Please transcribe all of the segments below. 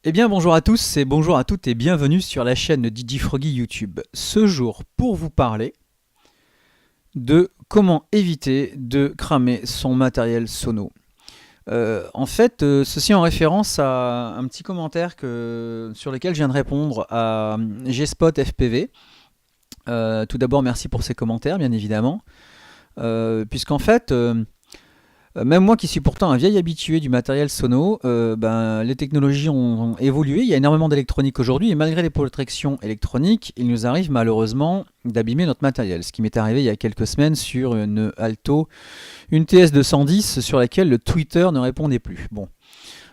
Eh bien bonjour à tous et bonjour à toutes et bienvenue sur la chaîne DigiFroggy YouTube. Ce jour pour vous parler de comment éviter de cramer son matériel sono. Ceci en référence à un petit commentaire sur lequel je viens de répondre à Gspot FPV. Tout d'abord merci pour ces commentaires bien évidemment, puisqu'en fait... même moi qui suis pourtant un vieil habitué du matériel sono, les technologies ont évolué, il y a énormément d'électronique aujourd'hui et malgré les protections électroniques, il nous arrive malheureusement d'abîmer notre matériel. Ce qui m'est arrivé il y a quelques semaines sur une Alto, une TS210 sur laquelle le Twitter ne répondait plus. Bon,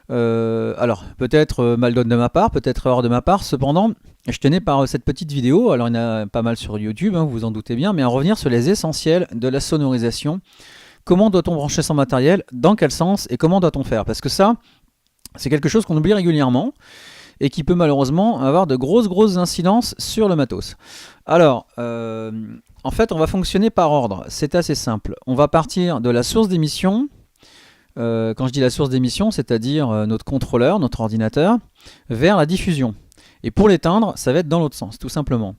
alors peut-être mal donne de ma part, peut-être erreur de ma part, cependant je tenais par cette petite vidéo, alors il y en a pas mal sur YouTube, vous vous en doutez bien, mais à revenir sur les essentiels de la sonorisation. Comment doit-on brancher son matériel, dans quel sens et comment doit-on faire? Parce que ça, c'est quelque chose qu'on oublie régulièrement et qui peut malheureusement avoir de grosses incidences sur le matos. Alors, en fait, on va fonctionner par ordre. C'est assez simple. On va partir de la source d'émission. Quand je dis la source d'émission, c'est-à-dire notre contrôleur, notre ordinateur, vers la diffusion. Et pour l'éteindre, ça va être dans l'autre sens, tout simplement.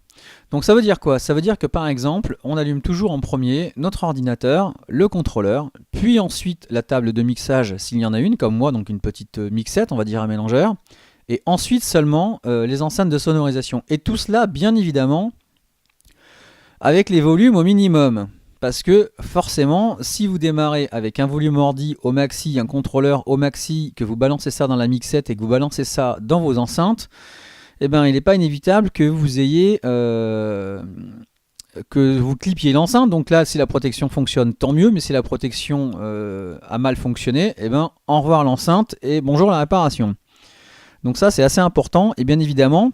Donc ça veut dire quoi? Ça veut dire que par exemple, on allume toujours en premier notre ordinateur, le contrôleur, puis ensuite la table de mixage s'il y en a une, comme moi, donc une petite mixette, on va dire un mélangeur, et ensuite seulement les enceintes de sonorisation. Et tout cela, bien évidemment, avec les volumes au minimum. Parce que forcément, si vous démarrez avec un volume ordi au maxi, un contrôleur au maxi, que vous balancez ça dans la mixette et que vous balancez ça dans vos enceintes, eh ben, il n'est pas inévitable que vous ayez que vous clipiez l'enceinte. Donc là, si la protection fonctionne, tant mieux. Mais si la protection a mal fonctionné, eh ben, au revoir l'enceinte et bonjour la réparation. Donc ça, c'est assez important. Et bien évidemment,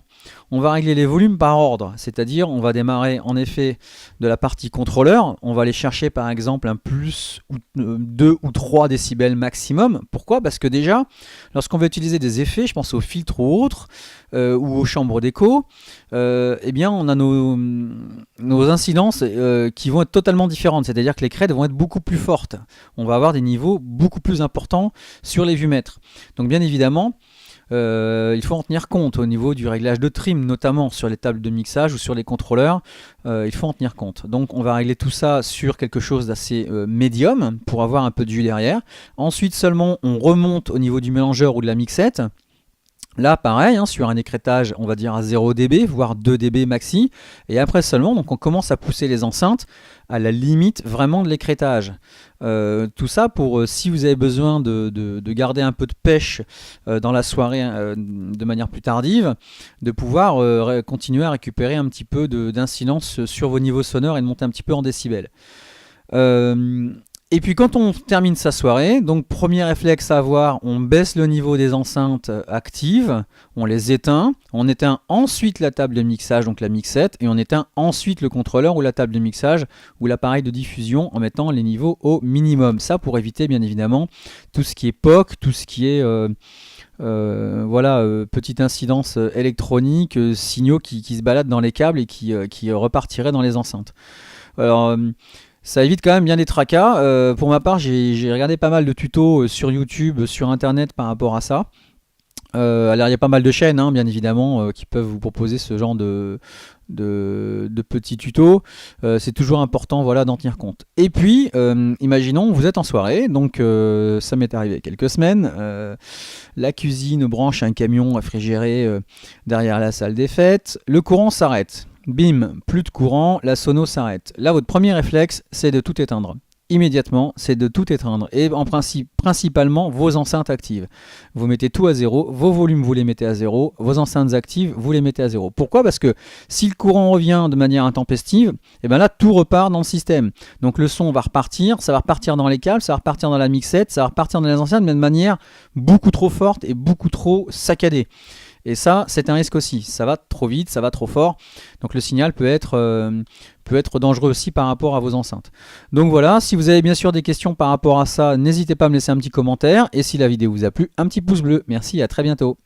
on va régler les volumes par ordre. C'est-à-dire, on va démarrer en effet de la partie contrôleur. On va aller chercher par exemple un plus 2 ou 3 décibels maximum. Pourquoi? Parce que déjà, lorsqu'on va utiliser des effets, je pense aux filtres ou autres, ou aux chambres d'écho, eh bien on a nos incidences qui vont être totalement différentes. C'est-à-dire que les crêtes vont être beaucoup plus fortes. On va avoir des niveaux beaucoup plus importants sur les vumètres. Donc bien évidemment, il faut en tenir compte au niveau du réglage de trim, notamment sur les tables de mixage ou sur les contrôleurs. Il faut en tenir compte. Donc on va régler tout ça sur quelque chose d'assez médium pour avoir un peu de jus derrière. Ensuite seulement on remonte au niveau du mélangeur ou de la mixette. Là, pareil, sur un écrêtage, on va dire à 0 dB, voire 2 dB maxi. Et après seulement, donc on commence à pousser les enceintes à la limite vraiment de l'écrêtage. Tout ça pour, si vous avez besoin de garder un peu de pêche dans la soirée de manière plus tardive, de pouvoir continuer à récupérer un petit peu d'incidence sur vos niveaux sonores et de monter un petit peu en décibels. Et puis quand on termine sa soirée, donc premier réflexe à avoir, on baisse le niveau des enceintes actives, on les éteint, on éteint ensuite la table de mixage, donc la mixette, et on éteint ensuite le contrôleur ou la table de mixage ou l'appareil de diffusion en mettant les niveaux au minimum. Ça pour éviter bien évidemment tout ce qui est POC, tout ce qui est petite incidence électronique, signaux qui se baladent dans les câbles et qui repartiraient dans les enceintes. Alors, ça évite quand même bien des tracas. Pour ma part, j'ai regardé pas mal de tutos sur YouTube, sur Internet par rapport à ça. Alors il y a pas mal de chaînes, bien évidemment, qui peuvent vous proposer ce genre de petits tutos. C'est toujours important d'en tenir compte. Et puis, imaginons, vous êtes en soirée, donc ça m'est arrivé il y a quelques semaines. La cuisine branche un camion réfrigéré derrière la salle des fêtes. Le courant s'arrête. Bim, plus de courant, la sono s'arrête. Là, votre premier réflexe, c'est de tout éteindre. Immédiatement, c'est de tout éteindre. Et en principe, principalement, vos enceintes actives. Vous mettez tout à zéro, vos volumes, vous les mettez à zéro, vos enceintes actives, vous les mettez à zéro. Pourquoi? Parce que si le courant revient de manière intempestive, et bien là, tout repart dans le système. Donc le son va repartir, ça va repartir dans les câbles, ça va repartir dans la mixette, ça va repartir dans les enceintes, mais de manière beaucoup trop forte et beaucoup trop saccadée. Et ça, c'est un risque aussi. Ça va trop vite, ça va trop fort. Donc le signal peut être dangereux aussi par rapport à vos enceintes. Donc voilà, si vous avez bien sûr des questions par rapport à ça, n'hésitez pas à me laisser un petit commentaire. Et si la vidéo vous a plu, un petit pouce bleu. Merci et à très bientôt.